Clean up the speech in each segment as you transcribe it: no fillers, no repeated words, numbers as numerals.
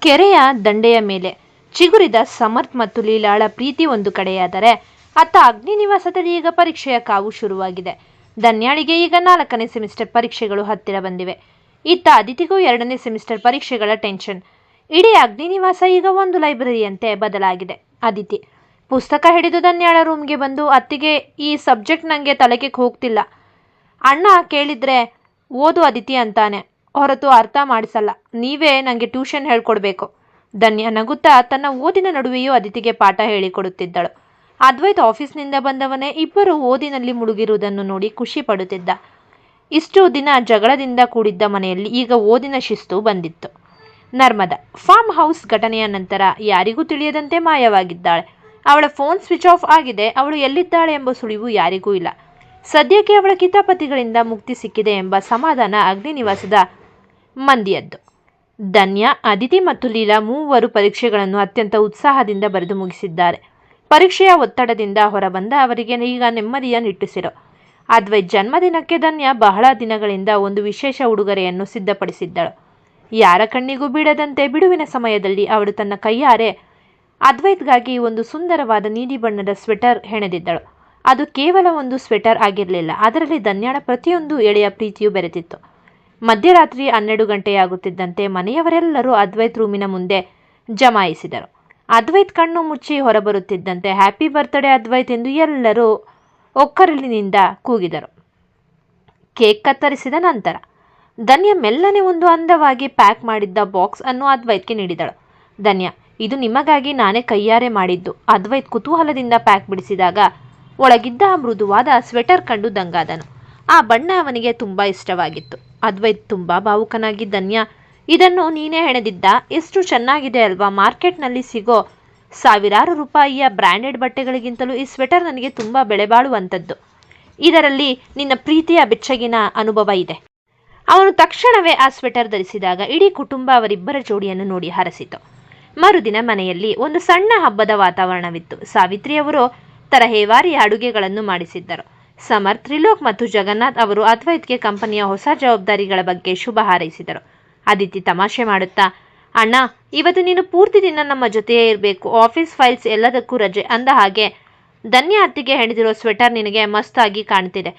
ಕೆರೆಯ ದಂಡೆಯ ಮೇಲೆ ಚಿಗುರಿದ ಸಮರ್ಥ್ ಮತ್ತು ಲೀಲಾಳ ಪ್ರೀತಿ ಒಂದು ಕಡೆಯಾದರೆ, ಅತ್ತ ಅಗ್ನಿ ನಿವಾಸದಲ್ಲಿ ಈಗ ಪರೀಕ್ಷೆಯ ಕಾವು ಶುರುವಾಗಿದೆ. ಧನ್ಯಾಳಿಗೆ ಈಗ 4ನೇ ಸೆಮಿಸ್ಟರ್ ಪರೀಕ್ಷೆಗಳು ಹತ್ತಿರ ಬಂದಿವೆ. ಇತ್ತ ಅದಿತಿಗೂ 2ನೇ ಸೆಮಿಸ್ಟರ್ ಪರೀಕ್ಷೆಗಳ ಟೆನ್ಷನ್. ಇಡೀ ಅಗ್ನಿ ನಿವಾಸ ಈಗ ಒಂದು ಲೈಬ್ರರಿಯಂತೆ ಬದಲಾಗಿದೆ. ಅದಿತಿ ಪುಸ್ತಕ ಹಿಡಿದು ಧನ್ಯಾಳ ರೂಮ್ಗೆ ಬಂದು, ಅತ್ತಿಗೆ, ಈ ಸಬ್ಜೆಕ್ಟ್ ನನಗೆ ತಲೆಗೆ ಹೋಗ್ತಿಲ್ಲ. ಅಣ್ಣ ಕೇಳಿದ್ರೆ ಓದು ಅದಿತಿ ಅಂತಾನೆ ಹೊರತು ಅರ್ಥ ಮಾಡಿಸಲ್ಲ. ನೀವೇ ನನಗೆ ಟ್ಯೂಷನ್ ಹೇಳ್ಕೊಡ್ಬೇಕು. ಧನ್ಯ ನಗುತ್ತಾ ತನ್ನ ಓದಿನ ನಡುವೆಯೂ ಅದಿತಿಗೆ ಪಾಠ ಹೇಳಿಕೊಡುತ್ತಿದ್ದಳು. ಅದ್ವೈತ್ ಆಫೀಸ್ನಿಂದ ಬಂದವನೇ. ಇಬ್ಬರು ಓದಿನಲ್ಲಿ ಮುಳುಗಿರುವುದನ್ನು ನೋಡಿ ಖುಷಿ ಪಡುತ್ತಿದ್ದ. ಇಷ್ಟು ದಿನ ಜಗಳದಿಂದ ಕೂಡಿದ್ದ ಮನೆಯಲ್ಲಿ ಈಗ ಓದಿನ ಶಿಸ್ತು ಬಂದಿತ್ತು. ನರ್ಮದಾ ಫಾರ್ಮ್ ಹೌಸ್ ಘಟನೆಯ ನಂತರ ಯಾರಿಗೂ ತಿಳಿಯದಂತೆ ಮಾಯವಾಗಿದ್ದಾಳೆ. ಅವಳ ಫೋನ್ ಸ್ವಿಚ್ ಆಫ್ ಆಗಿದೆ. ಅವಳು ಎಲ್ಲಿದ್ದಾಳೆ ಎಂಬ ಸುಳಿವು ಯಾರಿಗೂ ಇಲ್ಲ. ಸದ್ಯಕ್ಕೆ ಅವಳ ಕಿತಾಪತಿಗಳಿಂದ ಮುಕ್ತಿ ಸಿಕ್ಕಿದೆ ಎಂಬ ಸಮಾಧಾನ ಅಗ್ನಿ ನಿವಾಸದ ಮಂದಿಯದ್ದು. ಧನ್ಯ, ಅದಿತಿ ಮತ್ತು ಲೀಲಾ ಮೂವರು ಪರೀಕ್ಷೆಗಳನ್ನು ಅತ್ಯಂತ ಉತ್ಸಾಹದಿಂದ ಬರೆದು ಮುಗಿಸಿದ್ದಾರೆ. ಪರೀಕ್ಷೆಯ ಒತ್ತಡದಿಂದ ಹೊರಬಂದ ಅವರಿಗೆ ಈಗ ನೆಮ್ಮದಿಯ ನಿಟ್ಟುಸಿರು. ಅದ್ವೈತ್ ಜನ್ಮದಿನಕ್ಕೆ ಧನ್ಯ ಬಹಳ ದಿನಗಳಿಂದ ಒಂದು ವಿಶೇಷ ಉಡುಗೊರೆಯನ್ನು ಸಿದ್ಧಪಡಿಸಿದ್ದಳು. ಯಾರ ಕಣ್ಣಿಗೂ ಬೀಳದಂತೆ ಬಿಡುವಿನ ಸಮಯದಲ್ಲಿ ಅವಳು ತನ್ನ ಕೈಯಾರೆ ಅದ್ವೈತ್ಗಾಗಿ ಒಂದು ಸುಂದರವಾದ ನೀಲಿ ಬಣ್ಣದ ಸ್ವೆಟರ್ ಹೆಣೆದಿದ್ದಳು. ಅದು ಕೇವಲ ಒಂದು ಸ್ವೆಟರ್ ಆಗಿರಲಿಲ್ಲ, ಅದರಲ್ಲಿ ಧನ್ಯಾಳ ಪ್ರತಿಯೊಂದು ಎಳೆಯ ಪ್ರೀತಿಯೂ ಬೆರೆತಿತ್ತು. ಮಧ್ಯರಾತ್ರಿ 12 ಗಂಟೆಯಾಗುತ್ತಿದ್ದಂತೆ ಮನೆಯವರೆಲ್ಲರೂ ಅದ್ವೈತ್ ರೂಮಿನ ಮುಂದೆ ಜಮಾಯಿಸಿದರು. ಅದ್ವೈತ್ ಕಣ್ಣು ಮುಚ್ಚಿ ಹೊರಬರುತ್ತಿದ್ದಂತೆ ಹ್ಯಾಪಿ ಬರ್ತ್ಡೇ ಅದ್ವೈತ್ ಎಂದು ಎಲ್ಲರೂ ಒಕ್ಕರಲಿನಿಂದ ಕೂಗಿದರು. ಕೇಕ್ ಕತ್ತರಿಸಿದ ನಂತರ ಧನ್ಯ ಮೆಲ್ಲನೆ ಒಂದು ಅಂದವಾಗಿ ಪ್ಯಾಕ್ ಮಾಡಿದ್ದ ಬಾಕ್ಸ್ ಅನ್ನು ಅದ್ವೈತ್ಗೆ ನೀಡಿದಳು. ಧನ್ಯ, ಇದು ನಿಮಗಾಗಿ ನಾನೇ ಕೈಯಾರೆ ಮಾಡಿದ್ದು. ಅದ್ವೈತ್ ಕುತೂಹಲದಿಂದ ಪ್ಯಾಕ್ ಬಿಡಿಸಿದಾಗ ಒಳಗಿದ್ದ ಆ ಮೃದುವಾದ ಸ್ವೆಟರ್ ಕಂಡು ದಂಗಾದನು. ಆ ಬಣ್ಣ ಅವನಿಗೆ ತುಂಬಾ ಇಷ್ಟವಾಗಿತ್ತು. ಅದ್ವೈತ್ ತುಂಬಾ ಭಾವುಕನಾಗಿ, ಧನ್ಯ, ಇದನ್ನು ನೀನೇ ಹೆಣೆದಿದ್ದ? ಎಷ್ಟು ಚೆನ್ನಾಗಿದೆ ಅಲ್ವಾ? ಮಾರ್ಕೆಟ್ನಲ್ಲಿ ಸಿಗೋ ಸಾವಿರಾರು ರೂಪಾಯಿಯ ಬ್ರ್ಯಾಂಡೆಡ್ ಬಟ್ಟೆಗಳಿಗಿಂತಲೂ ಈ ಸ್ವೆಟರ್ ನನಗೆ ತುಂಬಾ ಬೆಲೆ ಬಾಳುವಂಥದ್ದು. ಇದರಲ್ಲಿ ನಿನ್ನ ಪ್ರೀತಿಯ ಬೆಚ್ಚಗಿನ ಅನುಭವ ಇದೆ. ಅವನು ತಕ್ಷಣವೇ ಆ ಸ್ವೆಟರ್ ಧರಿಸಿದಾಗ ಇಡೀ ಕುಟುಂಬ ಅವರಿಬ್ಬರ ಜೋಡಿಯನ್ನು ನೋಡಿ ಹರಸಿತು. ಮರುದಿನ ಮನೆಯಲ್ಲಿ ಒಂದು ಸಣ್ಣ ಹಬ್ಬದ ವಾತಾವರಣವಿತ್ತು. ಸಾವಿತ್ರಿಯವರು ತರಹೇವಾರಿಯ ಅಡುಗೆಗಳನ್ನು ಮಾಡಿಸಿದ್ದರು. ಸಮರ್ಥ್, ತ್ರಿಲೋಕ್ ಮತ್ತು ಜಗನ್ನಾಥ್ ಅವರು ಅದ್ವೈತ್ಗೆ ಕಂಪನಿಯ ಹೊಸ ಜವಾಬ್ದಾರಿಗಳ ಬಗ್ಗೆ ಶುಭ ಹಾರೈಸಿದರು. ಅದಿತಿ ತಮಾಷೆ ಮಾಡುತ್ತಾ, ಅಣ್ಣ, ಇವತ್ತು ನೀನು ಪೂರ್ತಿ ದಿನ ನಮ್ಮ ಜೊತೆಯೇ ಇರಬೇಕು. ಆಫೀಸ್ ಫೈಲ್ಸ್ ಎಲ್ಲದಕ್ಕೂ ರಜೆ. ಅಂದ ಹಾಗೆ ಧನ್ಯ ಅತ್ತಿಗೆ ಹೆಣೆದಿರೋ ಸ್ವೆಟರ್ ನಿನಗೆ ಮಸ್ತಾಗಿ ಕಾಣ್ತಿದೆ.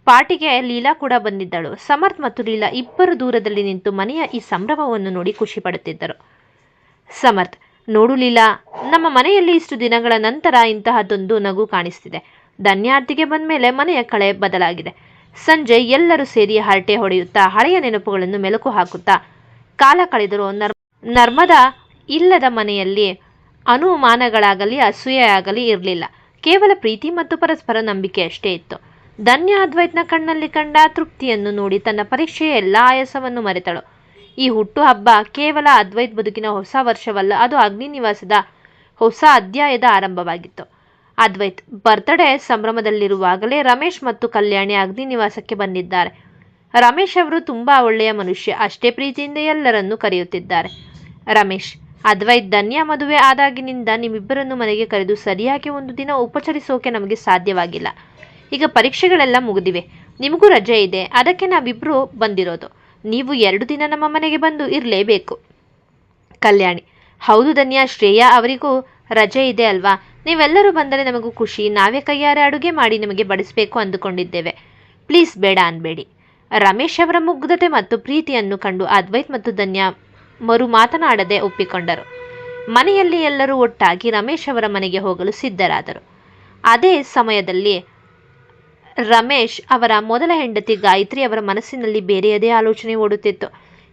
ಪಾರ್ಟಿಗೆ ಲೀಲಾ ಕೂಡ ಬಂದಿದ್ದಳು. ಸಮರ್ಥ್ ಮತ್ತು ಲೀಲಾ ಇಬ್ಬರು ದೂರದಲ್ಲಿ ನಿಂತು ಮನೆಯ ಈ ಸಂಭ್ರಮವನ್ನು ನೋಡಿ ಖುಷಿ ಪಡುತ್ತಿದ್ದರು. ಸಮರ್ಥ್, ನೋಡು ಲೀಲಾ, ನಮ್ಮ ಮನೆಯಲ್ಲಿ ಇಷ್ಟು ದಿನಗಳ ನಂತರ ಇಂತಹದ್ದೊಂದು ನಗು ಕಾಣಿಸ್ತಿದೆ. ಧನ್ಯ ಅತ್ತಿಗೆ ಬಂದ ಮೇಲೆ ಮನೆಯ ಕಳೆ ಬದಲಾಗಿದೆ. ಸಂಜೆ ಎಲ್ಲರೂ ಸೇರಿ ಹರಟೆ ಹೊಡೆಯುತ್ತಾ ಹಳೆಯ ನೆನಪುಗಳನ್ನು ಮೆಲುಕು ಹಾಕುತ್ತಾ ಕಾಲ ಕಳೆದರು. ನರ್ಮದಾ ಇಲ್ಲದ ಮನೆಯಲ್ಲಿ ಅನುಮಾನಗಳಾಗಲಿ ಅಸೂಯೆಯಾಗಲಿ ಇರಲಿಲ್ಲ. ಕೇವಲ ಪ್ರೀತಿ ಮತ್ತು ಪರಸ್ಪರ ನಂಬಿಕೆ ಅಷ್ಟೇ ಇತ್ತು. ಧನ್ಯ ಅದ್ವೈತ್ನ ಕಣ್ಣಲ್ಲಿ ಕಂಡ ತೃಪ್ತಿಯನ್ನು ನೋಡಿ ತನ್ನ ಪರೀಕ್ಷೆಯ ಎಲ್ಲ ಆಯಾಸವನ್ನು ಮರೆತಳು. ಈ ಹುಟ್ಟು ಹಬ್ಬ ಕೇವಲ ಅದ್ವೈತ್ ಬದುಕಿನ ಹೊಸ ವರ್ಷವಲ್ಲ, ಅದು ಅಗ್ನಿ ನಿವಾಸದ ಹೊಸ ಅಧ್ಯಾಯದ ಆರಂಭವಾಗಿತ್ತು. ಅದ್ವೈತ್ ಬರ್ತ್ಡೇ ಸಂಭ್ರಮದಲ್ಲಿರುವಾಗಲೇ ರಮೇಶ್ ಮತ್ತು ಕಲ್ಯಾಣಿ ಅಗ್ನಿ ನಿವಾಸಕ್ಕೆ ಬಂದಿದ್ದಾರೆ. ರಮೇಶ್ ಅವರು ತುಂಬಾ ಒಳ್ಳೆಯ ಮನುಷ್ಯ. ಅಷ್ಟೇ ಪ್ರೀತಿಯಿಂದ ಎಲ್ಲರನ್ನೂ ಕರೆಯುತ್ತಿದ್ದಾರೆ. ರಮೇಶ್, ಅದ್ವೈತ್ ಧನ್ಯ ಮದುವೆ ಆದಾಗಿನಿಂದ ನಿಮ್ಮಿಬ್ಬರನ್ನು ಮನೆಗೆ ಕರೆದು ಸರಿಯಾಗಿ ಒಂದು ದಿನ ಉಪಚರಿಸೋಕೆ ನಮಗೆ ಸಾಧ್ಯವಾಗಿಲ್ಲ. ಈಗ ಪರೀಕ್ಷೆಗಳೆಲ್ಲ ಮುಗಿದಿವೆ, ನಿಮಗೂ ರಜೆ ಇದೆ. ಅದಕ್ಕೆ ನಾವಿಬ್ಬರು ಬಂದಿರೋದು. ನೀವು 2 ದಿನ ನಮ್ಮ ಮನೆಗೆ ಬಂದು ಇರಲೇಬೇಕು. ಕಲ್ಯಾಣಿ, ಹೌದು ಧನ್ಯ, ಶ್ರೇಯಾ ಅವರಿಗೂ ರಜೆ ಇದೆ ಅಲ್ವಾ? ನೀವೆಲ್ಲರೂ ಬಂದರೆ ನಮಗೂ ಖುಷಿ. ನಾವೇ ಕೈಯಾರೆ ಅಡುಗೆ ಮಾಡಿ ನಿಮಗೆ ಬಡಿಸಬೇಕು ಅಂದುಕೊಂಡಿದ್ದೇವೆ. ಪ್ಲೀಸ್ ಬೇಡ ಅನ್ಬೇಡಿ. ರಮೇಶ್ ಅವರ ಮುಗ್ಧತೆ ಮತ್ತು ಪ್ರೀತಿಯನ್ನು ಕಂಡು ಅದ್ವೈತ್ ಮತ್ತು ಧನ್ಯ ಮರು ಮಾತನಾಡದೆ ಒಪ್ಪಿಕೊಂಡರು. ಮನೆಯಲ್ಲಿ ಎಲ್ಲರೂ ಒಟ್ಟಾಗಿ ರಮೇಶ್ ಅವರ ಮನೆಗೆ ಹೋಗಲು ಸಿದ್ಧರಾದರು. ಅದೇ ಸಮಯದಲ್ಲಿ ರಮೇಶ್ ಅವರ ಮೊದಲ ಹೆಂಡತಿ ಗಾಯತ್ರಿ ಅವರ ಮನಸ್ಸಿನಲ್ಲಿ ಬೇರೆಯದೇ ಆಲೋಚನೆ ಓಡುತ್ತಿತ್ತು.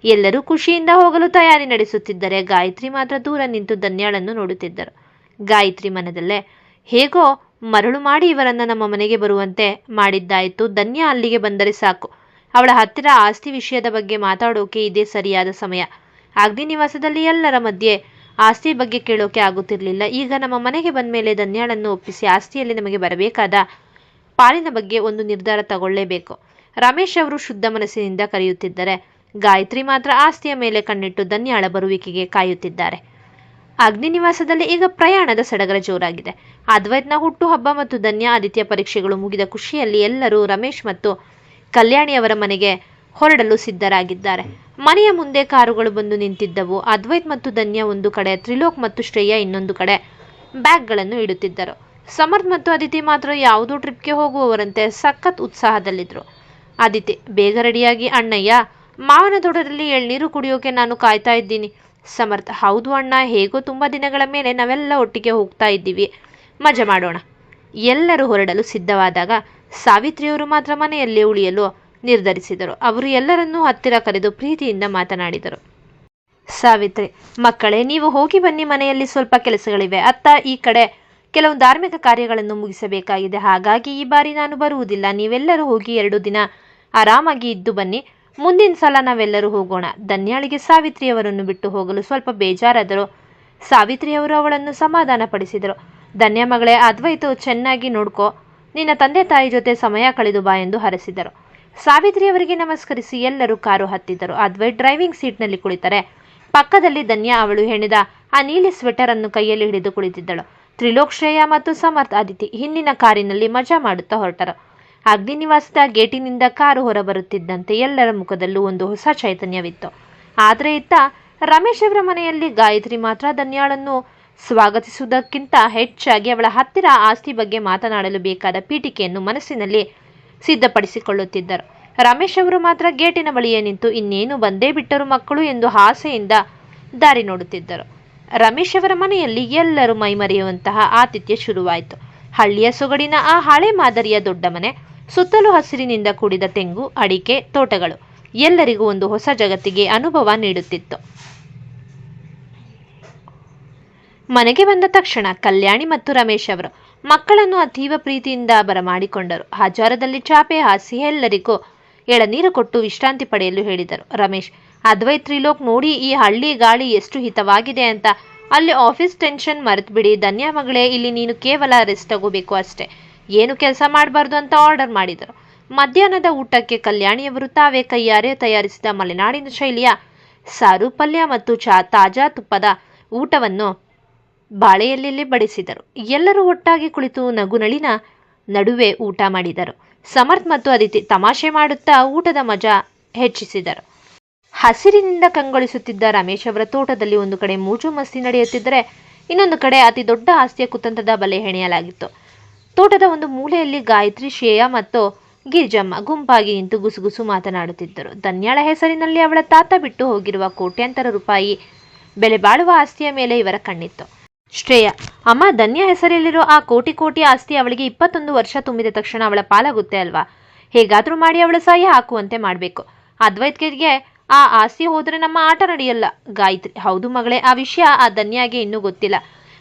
ಎಲ್ಲರೂ ಖುಷಿಯಿಂದ ಹೋಗಲು ತಯಾರಿ ನಡೆಸುತ್ತಿದ್ದರೆ ಗಾಯತ್ರಿ ಮಾತ್ರ ದೂರ ನಿಂತು ಧನ್ಯಾಳನ್ನು ನೋಡುತ್ತಿದ್ದರು. ಗಾಯತ್ರಿ ಮನದಲ್ಲೇ, ಹೇಗೋ ಮರಳು ಮಾಡಿ ಇವರನ್ನ ನಮ್ಮ ಮನೆಗೆ ಬರುವಂತೆ ಮಾಡಿದ್ದಾಯಿತು. ಧನ್ಯ ಅಲ್ಲಿಗೆ ಬಂದರೆ ಸಾಕು. ಅವಳ ಹತ್ತಿರ ಆಸ್ತಿ ವಿಷಯದ ಬಗ್ಗೆ ಮಾತಾಡೋಕೆ ಇದೇ ಸರಿಯಾದ ಸಮಯ. ಅಗ್ನಿ ನಿವಾಸದಲ್ಲಿ ಎಲ್ಲರ ಮಧ್ಯೆ ಆಸ್ತಿ ಬಗ್ಗೆ ಕೇಳೋಕೆ ಆಗುತ್ತಿರಲಿಲ್ಲ. ಈಗ ನಮ್ಮ ಮನೆಗೆ ಬಂದ ಮೇಲೆ ಧನ್ಯಾಳನ್ನು ಒಪ್ಪಿಸಿ ಆಸ್ತಿಯಲ್ಲಿ ನಮಗೆ ಬರಬೇಕಾದ ಪಾಲಿನ ಬಗ್ಗೆ ಒಂದು ನಿರ್ಧಾರ ತಗೊಳ್ಳೇಬೇಕು. ರಮೇಶ್ ಅವರು ಶುದ್ಧ ಮನಸ್ಸಿನಿಂದ ಕರೆಯುತ್ತಿದ್ದರೆ ಗಾಯತ್ರಿ ಮಾತ್ರ ಆಸ್ತಿಯ ಮೇಲೆ ಕಣ್ಣಿಟ್ಟು ಧನ್ಯಾಳ ಬರುವಿಕೆಗೆ ಕಾಯುತ್ತಿದ್ದಾರೆ. ಅಗ್ನಿ ನಿವಾಸದಲ್ಲಿ ಈಗ ಪ್ರಯಾಣದ ಸಡಗರ ಜೋರಾಗಿದೆ. ಅದ್ವೈತ್ನ ಹುಟ್ಟು ಹಬ್ಬ ಮತ್ತು ಧನ್ಯ ಆದಿತ್ಯ ಪರೀಕ್ಷೆಗಳು ಮುಗಿದ ಖುಷಿಯಲ್ಲಿ ಎಲ್ಲರೂ ರಮೇಶ್ ಮತ್ತು ಕಲ್ಯಾಣಿಯವರ ಮನೆಗೆ ಹೊರಡಲು ಸಿದ್ಧರಾಗಿದ್ದಾರೆ. ಮನೆಯ ಮುಂದೆ ಕಾರುಗಳು ಬಂದು ನಿಂತಿದ್ದವು. ಅದ್ವೈತ್ ಮತ್ತು ಧನ್ಯ ಒಂದು ಕಡೆ, ತ್ರಿಲೋಕ್ ಮತ್ತು ಶ್ರೇಯಾ ಇನ್ನೊಂದು ಕಡೆ ಬ್ಯಾಗ್ಗಳನ್ನು ಇಡುತ್ತಿದ್ದರು. ಸಮರ್ಥ್ ಮತ್ತು ಅದಿತಿ ಮಾತ್ರ ಯಾವುದೋ ಟ್ರಿಪ್ಗೆ ಹೋಗುವವರಂತೆ ಸಖತ್ ಉತ್ಸಾಹದಲ್ಲಿದ್ದರು. ಅದಿತಿ, ಬೇಗ ರೆಡಿಯಾಗಿ ಅಣ್ಣಯ್ಯ, ಮಾವನ ತೋಟದಲ್ಲಿ ಎಳ್ನೀರು ಕುಡಿಯೋಕೆ ನಾನು ಕಾಯ್ತಾ ಇದ್ದೀನಿ. ಸಮರ್ಥ್, ಹೌದು ಅಣ್ಣ, ಹೇಗೋ ತುಂಬ ದಿನಗಳ ಮೇಲೆ ನಾವೆಲ್ಲ ಒಟ್ಟಿಗೆ ಹೋಗ್ತಾ ಇದ್ದೀವಿ, ಮಜಾ ಮಾಡೋಣ. ಎಲ್ಲರೂ ಹೊರಡಲು ಸಿದ್ಧವಾದಾಗ ಸಾವಿತ್ರಿಯವರು ಮಾತ್ರ ಮನೆಯಲ್ಲೇ ಉಳಿಯಲು ನಿರ್ಧರಿಸಿದರು. ಅವರು ಎಲ್ಲರನ್ನೂ ಹತ್ತಿರ ಕರೆದು ಪ್ರೀತಿಯಿಂದ ಮಾತನಾಡಿದರು. ಸಾವಿತ್ರಿ, ಮಕ್ಕಳೇ, ನೀವು ಹೋಗಿ ಬನ್ನಿ, ಮನೆಯಲ್ಲಿ ಸ್ವಲ್ಪ ಕೆಲಸಗಳಿವೆ. ಅತ್ತ ಈ ಕಡೆ ಕೆಲವು ಧಾರ್ಮಿಕ ಕಾರ್ಯಗಳನ್ನು ಮುಗಿಸಬೇಕಾಗಿದೆ, ಹಾಗಾಗಿ ಈ ಬಾರಿ ನಾನು ಬರುವುದಿಲ್ಲ. ನೀವೆಲ್ಲರೂ ಹೋಗಿ 2 ದಿನ ಆರಾಮಾಗಿ ಇದ್ದು ಬನ್ನಿ. ಮುಂದಿನ ಸಲ ನಾವೆಲ್ಲರೂ ಹೋಗೋಣ. ಧನ್ಯಾಳಿಗೆ ಸಾವಿತ್ರಿಯವರನ್ನು ಬಿಟ್ಟು ಹೋಗಲು ಸ್ವಲ್ಪ ಬೇಜಾರಾದರೂ ಸಾವಿತ್ರಿಯವರು ಅವಳನ್ನು ಸಮಾಧಾನ ಪಡಿಸಿದರು. ಧನ್ಯ ಮಗಳೇ, ಅದ್ವೈತು ಚೆನ್ನಾಗಿ ನೋಡ್ಕೋ, ನಿನ್ನ ತಂದೆ ತಾಯಿ ಜೊತೆ ಸಮಯ ಕಳೆದು ಬಾ ಎಂದು ಹರಸಿದರು. ಸಾವಿತ್ರಿಯವರಿಗೆ ನಮಸ್ಕರಿಸಿ ಎಲ್ಲರೂ ಕಾರು ಹತ್ತಿದ್ದರು. ಅದ್ವೈತ್ ಡ್ರೈವಿಂಗ್ ಸೀಟ್ನಲ್ಲಿ ಕುಳಿತರೆ ಪಕ್ಕದಲ್ಲಿ ಧನ್ಯ ಅವಳು ಹೆಣೆದ ಆ ನೀಲಿ ಸ್ವೆಟರ್ ಅನ್ನು ಕೈಯಲ್ಲಿ ಹಿಡಿದು ಕುಳಿತಿದ್ದಳು. ತ್ರಿಲೋಕ್, ಶ್ರೇಯಾ ಮತ್ತು ಸಮರ್ಥ್, ಅದಿತಿ ಹಿಂದಿನ ಕಾರಿನಲ್ಲಿ ಮಜಾ ಮಾಡುತ್ತಾ ಹೊರಟರು. ಅಗ್ನಿನಿವಾಸದ ಗೇಟಿನಿಂದ ಕಾರು ಹೊರಬರುತ್ತಿದ್ದಂತೆ ಎಲ್ಲರ ಮುಖದಲ್ಲೂ ಒಂದು ಹೊಸ ಚೈತನ್ಯವಿತ್ತು. ಆದರೆ ಇತ್ತ ರಮೇಶ್ ಅವರ ಮನೆಯಲ್ಲಿ ಗಾಯತ್ರಿ ಮಾತ್ರ ಧನ್ಯಾಳನ್ನು ಸ್ವಾಗತಿಸುವುದಕ್ಕಿಂತ ಹೆಚ್ಚಾಗಿ ಅವಳ ಹತ್ತಿರ ಆಸ್ತಿ ಬಗ್ಗೆ ಮಾತನಾಡಲು ಬೇಕಾದ ಪೀಠಿಕೆಯನ್ನು ಮನಸ್ಸಿನಲ್ಲಿ ಸಿದ್ಧಪಡಿಸಿಕೊಳ್ಳುತ್ತಿದ್ದರು. ರಮೇಶ್ ಅವರು ಮಾತ್ರ ಗೇಟಿನ ಬಳಿಯೇ ನಿಂತು ಇನ್ನೇನು ಬಂದೇ ಬಿಟ್ಟರು ಮಕ್ಕಳು ಎಂದು ಆಸೆಯಿಂದ ದಾರಿ ನೋಡುತ್ತಿದ್ದರು. ರಮೇಶ್ ಅವರ ಮನೆಯಲ್ಲಿ ಎಲ್ಲರೂ ಮೈಮರೆಯುವಂತಹ ಆತಿಥ್ಯ ಶುರುವಾಯಿತು. ಹಳ್ಳಿಯ ಸೊಗಡಿನ ಆ ಹಳೆ ಮಾದರಿಯ ದೊಡ್ಡ ಮನೆ, ಸುತ್ತಲೂ ಹಸಿರಿನಿಂದ ಕೂಡಿದ ತೆಂಗು, ಅಡಿಕೆ ತೋಟಗಳು ಎಲ್ಲರಿಗೂ ಒಂದು ಹೊಸ ಜಗತ್ತಿಗೆ ಅನುಭವ ನೀಡುತ್ತಿತ್ತು. ಮನೆಗೆ ಬಂದ ತಕ್ಷಣ ಕಲ್ಯಾಣಿ ಮತ್ತು ರಮೇಶ್ ಅವರು ಮಕ್ಕಳನ್ನು ಅತೀವ ಪ್ರೀತಿಯಿಂದ ಬರಮಾಡಿಕೊಂಡರು. ಹಜಾರದಲ್ಲಿ ಚಾಪೆ ಹಾಸಿ ಎಲ್ಲರಿಗೂ ಎಳನೀರು ಕೊಟ್ಟು ವಿಶ್ರಾಂತಿ ಪಡೆಯಲು ಹೇಳಿದರು. ರಮೇಶ್, ಅದ್ವೈತ್, ತ್ರಿಲೋಕ್, ನೋಡಿ ಈ ಹಳ್ಳಿ ಗಾಳಿ ಎಷ್ಟು ಹಿತವಾಗಿದೆ ಅಂತ. ಅಲ್ಲಿ ಆಫೀಸ್ ಟೆನ್ಷನ್ ಮರೆತು ಬಿಡಿ. ಧನ್ಯ ಮಗಳೇ, ಇಲ್ಲಿ ನೀನು ಕೇವಲ ರೆಸ್ಟ್ ತಗೋಬೇಕು ಅಷ್ಟೇ, ಏನು ಕೆಲಸ ಮಾಡಬಾರ್ದು ಅಂತ ಆರ್ಡರ್ ಮಾಡಿದರು. ಮಧ್ಯಾಹ್ನದ ಊಟಕ್ಕೆ ಕಲ್ಯಾಣಿಯವರು ತಾವೇ ಕೈಯಾರೆ ತಯಾರಿಸಿದ ಮಲೆನಾಡಿನ ಶೈಲಿಯ ಸಾರು, ಪಲ್ಯ ಮತ್ತು ತಾಜಾ ತುಪ್ಪದ ಊಟವನ್ನು ಬಾಳೆಯಲ್ಲಿ ಬಡಿಸಿದರು. ಎಲ್ಲರೂ ಒಟ್ಟಾಗಿ ಕುಳಿತು ನಗುನಳಿನ ನಡುವೆ ಊಟ ಮಾಡಿದರು. ಸಮರ್ಥ್ ಮತ್ತು ಅದಿತಿ ತಮಾಷೆ ಮಾಡುತ್ತಾ ಊಟದ ಮಜಾ ಹೆಚ್ಚಿಸಿದರು. ಹಸಿರಿನಿಂದ ಕಂಗೊಳಿಸುತ್ತಿದ್ದ ರಮೇಶ್ ಅವರ ತೋಟದಲ್ಲಿ ಒಂದು ಕಡೆ ಮೂಜು ಮಸ್ತಿ ನಡೆಯುತ್ತಿದ್ದರೆ ಇನ್ನೊಂದು ಕಡೆ ಅತಿ ದೊಡ್ಡ ಆಸ್ತಿಯ ಕುತಂತ್ರದ ಬಲೆ ಹೆಣೆಯಲಾಗಿತ್ತು. ತೋಟದ ಒಂದು ಮೂಲೆಯಲ್ಲಿ ಗಾಯತ್ರಿ, ಶ್ರೇಯಾ ಮತ್ತು ಗಿರಿಜಮ್ಮ ಗುಂಪಾಗಿ ನಿಂತು ಗುಸುಗುಸು ಮಾತನಾಡುತ್ತಿದ್ದರು. ಧನ್ಯಾಳ ಹೆಸರಿನಲ್ಲಿ ಅವಳ ತಾತ ಬಿಟ್ಟು ಹೋಗಿರುವ ಕೋಟ್ಯಾಂತರ ರೂಪಾಯಿ ಬೆಲೆ ಬಾಳುವ ಆಸ್ತಿಯ ಮೇಲೆ ಇವರ ಕಣ್ಣಿತ್ತು. ಶ್ರೇಯಾ, ಅಮ್ಮ, ಧನ್ಯ ಹೆಸರಲ್ಲಿರೋ ಆ ಕೋಟಿ ಆಸ್ತಿ ಅವಳಿಗೆ 21 ವರ್ಷ ತುಂಬಿದ ತಕ್ಷಣ ಅವಳ ಪಾಲಾಗುತ್ತೆ ಅಲ್ವಾ? ಹೇಗಾದ್ರೂ ಮಾಡಿ ಅವಳ ಸಹಿ ಹಾಕುವಂತೆ ಮಾಡಬೇಕು. ಅದ್ವೈತ್ಗೆ ಆ ಆಸ್ತಿ ಹೋದ್ರೆ ನಮ್ಮ ಆಟ ನಡೆಯಲ್ಲ. ಗಾಯತ್ರಿ, ಹೌದು ಮಗಳೇ, ಆ ವಿಷಯ ಆ ಧನ್ಯಾಗೆ ಇನ್ನೂ ಗೊತ್ತಿಲ್ಲ.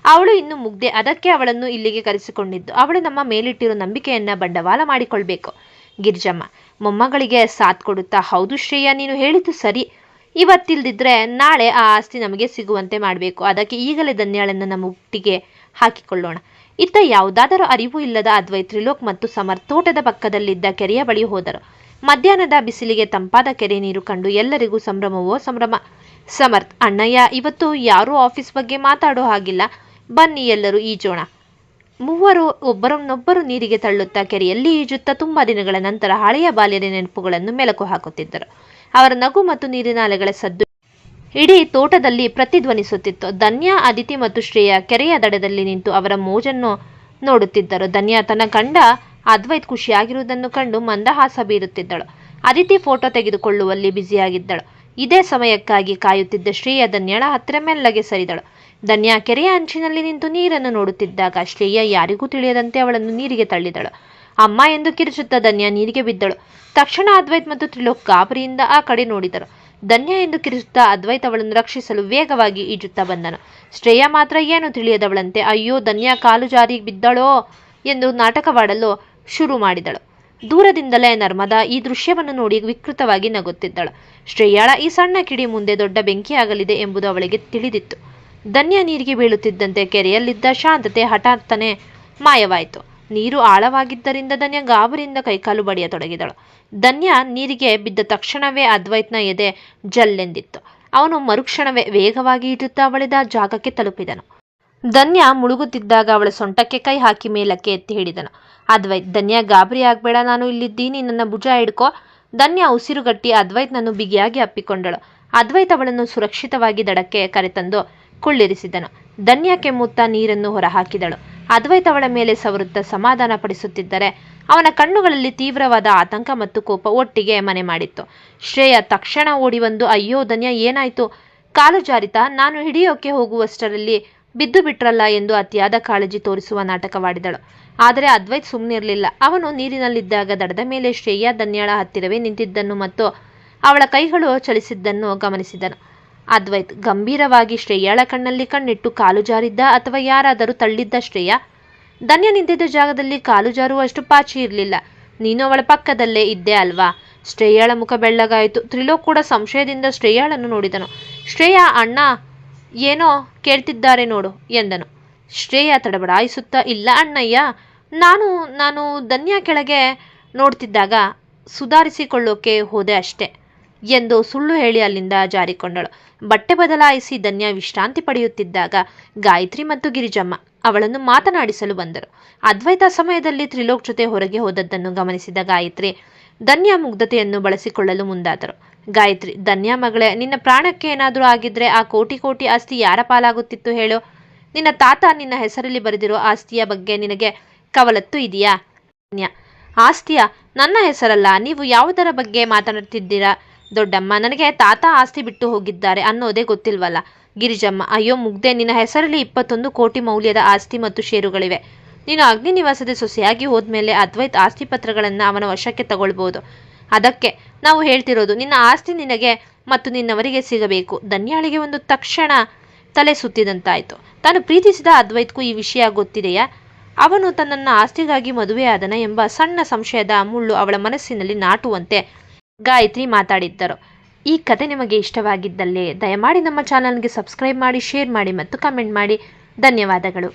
ಅವಳು ಇನ್ನು ಮುಗ್ದೆ, ಅದಕ್ಕೆ ಅವಳನ್ನು ಇಲ್ಲಿಗೆ ಕರೆಸಿಕೊಂಡಿದ್ದು. ಅವಳು ನಮ್ಮ ಮೇಲಿಟ್ಟಿರೋ ನಂಬಿಕೆಯನ್ನ ಬಂಡವಾಳ ಮಾಡಿಕೊಳ್ಬೇಕು. ಗಿರಿಜಮ್ಮ ಮೊಮ್ಮಗಳಿಗೆ ಸಾಥ್ ಕೊಡುತ್ತಾ, ಹೌದು ಶ್ರೇಯಾ, ನೀನು ಹೇಳಿದ್ದು ಸರಿ. ಇವತ್ತಿಲ್ದಿದ್ರೆ ನಾಳೆ ಆ ಆಸ್ತಿ ನಮಗೆ ಸಿಗುವಂತೆ ಮಾಡಬೇಕು. ಅದಕ್ಕೆ ಈಗಲೇ ಧನ್ಯಾಳನ್ನು ನಮ್ಮ ಒಟ್ಟಿಗೆ ಹಾಕಿಕೊಳ್ಳೋಣ. ಇತ್ತ ಯಾವುದಾದರೂ ಅರಿವು ಇಲ್ಲದ ಅದ್ವೈತ್, ತ್ರಿಲೋಕ್ ಮತ್ತು ಸಮರ್ಥ್ ತೋಟದ ಪಕ್ಕದಲ್ಲಿದ್ದ ಕೆರೆಯ ಬಳಿ ಹೋದರು. ಮಧ್ಯಾಹ್ನದ ಬಿಸಿಲಿಗೆ ತಂಪಾದ ಕೆರೆ ನೀರು ಕಂಡು ಎಲ್ಲರಿಗೂ ಸಂಭ್ರಮವೋ ಸಂಭ್ರಮ. ಸಮರ್ಥ್, ಅಣ್ಣಯ್ಯ, ಇವತ್ತು ಯಾರೂ ಆಫೀಸ್ ಬಗ್ಗೆ ಮಾತಾಡೋ ಹಾಗಿಲ್ಲ, ಬನ್ನಿ ಎಲ್ಲರೂ ಈಜೋಣ. ಮೂವರು ಒಬ್ಬರನ್ನೊಬ್ಬರು ನೀರಿಗೆ ತಳ್ಳುತ್ತಾ ಕೆರೆಯಲ್ಲಿ ಈಜುತ್ತಾ ತುಂಬಾ ದಿನಗಳ ನಂತರ ಹಳೆಯ ಬಾಲ್ಯದ ನೆನಪುಗಳನ್ನು ಮೆಲುಕು ಹಾಕುತ್ತಿದ್ದರು. ಅವರ ನಗು ಮತ್ತು ನೀರಿನ ಅಲೆಗಳ ಸದ್ದು ಇಡೀ ತೋಟದಲ್ಲಿ ಪ್ರತಿಧ್ವನಿಸುತ್ತಿತ್ತು. ಧನ್ಯ, ಅದಿತಿ ಮತ್ತು ಶ್ರೇಯಾ ಕೆರೆಯ ದಡದಲ್ಲಿ ನಿಂತು ಅವರ ಮೋಜನ್ನು ನೋಡುತ್ತಿದ್ದರು. ಧನ್ಯ ತನ್ನ ಗಂಡ ಅದ್ವೈತ್ ಖುಷಿಯಾಗಿರುವುದನ್ನು ಕಂಡು ಮಂದಹಾಸ ಬೀರುತ್ತಿದ್ದಳು. ಅದಿತಿ ಫೋಟೋ ತೆಗೆದುಕೊಳ್ಳುವಲ್ಲಿ ಬ್ಯುಸಿಯಾಗಿದ್ದಳು. ಇದೇ ಸಮಯಕ್ಕಾಗಿ ಕಾಯುತ್ತಿದ್ದ ಶ್ರೇಯಾ ಧನ್ಯಳ ಹತ್ತಿರ ಮೆಲ್ಲಗೆ ಸರಿದಳು. ಧನ್ಯ ಕೆರೆಯ ಅಂಚಿನಲ್ಲಿ ನಿಂತು ನೀರನ್ನು ನೋಡುತ್ತಿದ್ದಾಗ ಶ್ರೇಯಾ ಯಾರಿಗೂ ತಿಳಿಯದಂತೆ ಅವಳನ್ನು ನೀರಿಗೆ ತಳ್ಳಿದಳು. ಅಮ್ಮ ಎಂದು ಕಿರುಚುತ್ತಾ ಧನ್ಯ ನೀರಿಗೆ ಬಿದ್ದಳು. ತಕ್ಷಣ ಅದ್ವೈತ್ ಮತ್ತು ತ್ರಿಲೋಕ್ ಗಾಬರಿಯಿಂದ ಆ ಕಡೆ ನೋಡಿದರು. ಧನ್ಯ ಎಂದು ಕಿರುಚುತ್ತಾ ಅದ್ವೈತ್ ಅವಳನ್ನು ರಕ್ಷಿಸಲು ವೇಗವಾಗಿ ಈಜುತ್ತಾ ಬಂದನು. ಶ್ರೇಯಾ ಮಾತ್ರ ಏನು ತಿಳಿಯದವಳಂತೆ, ಅಯ್ಯೋ ಧನ್ಯ ಕಾಲು ಜಾರಿ ಬಿದ್ದಳೋ ಎಂದು ನಾಟಕವಾಡಲು ಶುರು ಮಾಡಿದಳು. ದೂರದಿಂದಲೇ ನರ್ಮದಾ ಈ ದೃಶ್ಯವನ್ನು ನೋಡಿ ವಿಕೃತವಾಗಿ ನಗುತ್ತಿದ್ದಳು. ಶ್ರೇಯಾಳ ಈ ಸಣ್ಣ ಕಿಡಿ ಮುಂದೆ ದೊಡ್ಡ ಬೆಂಕಿಯಾಗಲಿದೆ ಎಂಬುದು ಅವಳಿಗೆ ತಿಳಿದಿತ್ತು. ಧನ್ಯ ನೀರಿಗೆ ಬೀಳುತ್ತಿದ್ದಂತೆ ಕೆರೆಯಲ್ಲಿದ್ದ ಶಾಂತತೆ ಹಠಾತ್ತನೆ ಮಾಯವಾಯಿತು. ನೀರು ಆಳವಾಗಿದ್ದರಿಂದ ಧನ್ಯ ಗಾಬರಿಯಿಂದ ಕೈಕಾಲು ಬಡಿಯತೊಡಗಿದಳು. ಧನ್ಯ ನೀರಿಗೆ ಬಿದ್ದ ತಕ್ಷಣವೇ ಅದ್ವೈತ್ನ ಎದೆ ಜಲ್ಲೆಂದಿತ್ತು. ಅವನು ಮರುಕ್ಷಣವೇ ವೇಗವಾಗಿ ಈಜುತ್ತಾ ಅವಳಿದ್ದ ಜಾಗಕ್ಕೆ ತಲುಪಿದನು. ಧನ್ಯ ಮುಳುಗುತ್ತಿದ್ದಾಗ ಅವಳ ಸೊಂಟಕ್ಕೆ ಕೈ ಹಾಕಿ ಮೇಲಕ್ಕೆ ಎತ್ತಿ ಹಿಡಿದನು. ಅದ್ವೈತ್, ಧನ್ಯ ಗಾಬರಿ ಆಗ್ಬೇಡ, ನಾನು ಇಲ್ಲಿದ್ದೀನಿ, ನನ್ನ ಭುಜ ಹಿಡ್ಕೋ. ಧನ್ಯ ಉಸಿರುಗಟ್ಟಿ ಅದ್ವೈತ್ನನ್ನು ಬಿಗಿಯಾಗಿ ಅಪ್ಪಿಕೊಂಡಳು. ಅದ್ವೈತ್ ಅವಳನ್ನು ಸುರಕ್ಷಿತವಾಗಿ ದಡಕ್ಕೆ ಕರೆತಂದು ಕುಳ್ಳಿರಿಸಿದನು. ಧನ್ಯ ಕೆಮ್ಮುತ್ತಾ ನೀರನ್ನು ಹೊರಹಾಕಿದಳು. ಅದ್ವೈತ್ ಅವಳ ಮೇಲೆ ಸವರುತ್ತಾ ಸಮಾಧಾನ ಪಡಿಸುತ್ತಿದ್ದರೆ ಅವನ ಕಣ್ಣುಗಳಲ್ಲಿ ತೀವ್ರವಾದ ಆತಂಕ ಮತ್ತು ಕೋಪ ಒಟ್ಟಿಗೆ ಮನೆ ಮಾಡಿತ್ತು. ಶ್ರೇಯ ತಕ್ಷಣ ಓಡಿ ಬಂದು, ಅಯ್ಯೋ ಧನ್ಯ, ಏನಾಯ್ತು? ಕಾಲು ಜಾರಿತಾ? ನಾನು ಹಿಡಿಯೋಕೆ ಹೋಗುವಷ್ಟರಲ್ಲಿ ಬಿದ್ದು ಬಿಟ್ರಲ್ಲ ಎಂದು ಅತಿಯಾದ ಕಾಳಜಿ ತೋರಿಸುವ ನಾಟಕವಾಡಿದಳು. ಆದರೆ ಅದ್ವೈತ್ ಸುಮ್ಮನಿರಲಿಲ್ಲ. ಅವನು ನೀರಿನಲ್ಲಿದ್ದಾಗ ದಡದ ಮೇಲೆ ಶ್ರೇಯ ಧನ್ಯಾಳ ಹತ್ತಿರವೇ ನಿಂತಿದ್ದನ್ನು ಮತ್ತು ಅವಳ ಕೈಗಳು ಚಲಿಸಿದ್ದನ್ನು ಗಮನಿಸಿದನು. ಅದ್ವೈತ್ ಗಂಭೀರವಾಗಿ ಶ್ರೇಯಾಳ ಕಣ್ಣಲ್ಲಿ ಕಣ್ಣಿಟ್ಟು, ಕಾಲು ಜಾರಿದ್ದ ಅಥವಾ ಯಾರಾದರೂ ತಳ್ಳಿದ್ದ ಶ್ರೇಯ? ಧನ್ಯ ನಿಂತಿದ್ದ ಜಾಗದಲ್ಲಿ ಕಾಲು ಜಾರುವಷ್ಟು ಪಾಚಿ ಇರಲಿಲ್ಲ. ನೀನು ಅವಳ ಪಕ್ಕದಲ್ಲೇ ಇದ್ದೆ ಅಲ್ವಾ? ಶ್ರೇಯಾಳ ಮುಖ ಬೆಳ್ಳಗಾಯಿತು. ತ್ರಿಲೋಕ್ ಕೂಡ ಸಂಶಯದಿಂದ ಶ್ರೇಯಾಳನ್ನು ನೋಡಿದನು. ಶ್ರೇಯಾ, ಅಣ್ಣ ಏನೋ ಕೇಳ್ತಿದ್ದಾರೆ ನೋಡು ಎಂದನು. ಶ್ರೇಯ ತಡಬಡಾಯಿಸುತ್ತಾ, ಇಲ್ಲ ಅಣ್ಣಯ್ಯ, ನಾನು ಧನ್ಯ ಕೆಳಗೆ ನೋಡ್ತಿದ್ದಾಗ ಸುಧಾರಿಸಿಕೊಳ್ಳೋಕೆ ಹೋದೆ ಅಷ್ಟೆ ಎಂದು ಸುಳ್ಳು ಹೇಳಿ ಅಲ್ಲಿಂದ ಜಾರಿಕೊಂಡಳು. ಬಟ್ಟೆ ಬದಲಾಯಿಸಿ ಧನ್ಯ ವಿಶ್ರಾಂತಿ ಪಡೆಯುತ್ತಿದ್ದಾಗ ಗಾಯತ್ರಿ ಮತ್ತು ಗಿರಿಜಮ್ಮ ಅವಳನ್ನು ಮಾತನಾಡಿಸಲು ಬಂದರು. ಅದ್ವೈತ ಸಮಯದಲ್ಲಿ ತ್ರಿಲೋಕ್ ಜೊತೆ ಹೊರಗೆ ಹೋದದ್ದನ್ನು ಗಮನಿಸಿದ ಗಾಯತ್ರಿ ಧನ್ಯ ಮುಗ್ಧತೆಯನ್ನು ಬಳಸಿಕೊಳ್ಳಲು ಮುಂದಾದರು. ಗಾಯತ್ರಿ, ಧನ್ಯ ಮಗಳೇ, ನಿನ್ನ ಪ್ರಾಣಕ್ಕೆ ಏನಾದರೂ ಆಗಿದ್ರೆ ಆ ಕೋಟಿ ಕೋಟಿ ಆಸ್ತಿ ಯಾರ ಪಾಲಾಗುತ್ತಿತ್ತು ಹೇಳು? ನಿನ್ನ ತಾತ ನಿನ್ನ ಹೆಸರಲ್ಲಿ ಬರೆದಿರೋ ಆಸ್ತಿಯ ಬಗ್ಗೆ ನಿನಗೆ ಕವಲತ್ತು ಇದೆಯಾ? ಧನ್ಯ, ಆಸ್ತಿಯ? ನನ್ನ ಹೆಸರಲ್ಲ. ನೀವು ಯಾವುದರ ಬಗ್ಗೆ ಮಾತನಾಡ್ತಿದ್ದೀರಾ ದೊಡ್ಡಮ್ಮ? ನನಗೆ ತಾತ ಆಸ್ತಿ ಬಿಟ್ಟು ಹೋಗಿದ್ದಾರೆ ಅನ್ನೋದೇ ಗೊತ್ತಿಲ್ವಲ್ಲ. ಗಿರಿಜಮ್ಮ, ಅಯ್ಯೋ ಮುಗ್ದೆ, ನಿನ್ನ ಹೆಸರಲ್ಲಿ 21 ಕೋಟಿ ಮೌಲ್ಯದ ಆಸ್ತಿ ಮತ್ತು ಷೇರುಗಳಿವೆ. ನೀನು ಅಗ್ನಿ ನಿವಾಸದ ಸೊಸೆಯಾಗಿ ಹೋದ್ಮೇಲೆ ಅದ್ವೈತ್ ಆಸ್ತಿ ಪತ್ರಗಳನ್ನು ಅವನ ವಶಕ್ಕೆ ತಗೊಳ್ಬೋದು. ಅದಕ್ಕೆ ನಾವು ಹೇಳ್ತಿರೋದು, ನಿನ್ನ ಆಸ್ತಿ ನಿನಗೆ ಮತ್ತು ನಿನ್ನವರಿಗೆ ಸಿಗಬೇಕು. ಧನ್ಯಾಳಿಗೆ ಒಂದು ತಕ್ಷಣ ತಲೆ ಸುತ್ತಿದಂತಾಯಿತು. ತಾನು ಪ್ರೀತಿಸಿದ ಅದ್ವೈತ್ಗೂ ಈ ವಿಷಯ ಗೊತ್ತಿದೆಯಾ? ಅವನು ತನ್ನನ್ನು ಆಸ್ತಿಗಾಗಿ ಮದುವೆಯಾದನ ಎಂಬ ಸಣ್ಣ ಸಂಶಯದ ಮುಳ್ಳು ಅವಳ ಮನಸ್ಸಿನಲ್ಲಿ ನಾಟುವಂತೆ ಗಾಯತ್ರಿ ಮಾತಾಡಿದ್ದರು. ಈ ಕತೆ ನಿಮಗೆ ಇಷ್ಟವಾಗಿದ್ದಲ್ಲಿ ದಯಮಾಡಿ ನಮ್ಮ ಚಾನಲ್ಗೆ ಸಬ್ಸ್ಕ್ರೈಬ್ ಮಾಡಿ, ಶೇರ್ ಮಾಡಿ ಮತ್ತು ಕಮೆಂಟ್ ಮಾಡಿ. ಧನ್ಯವಾದಗಳು.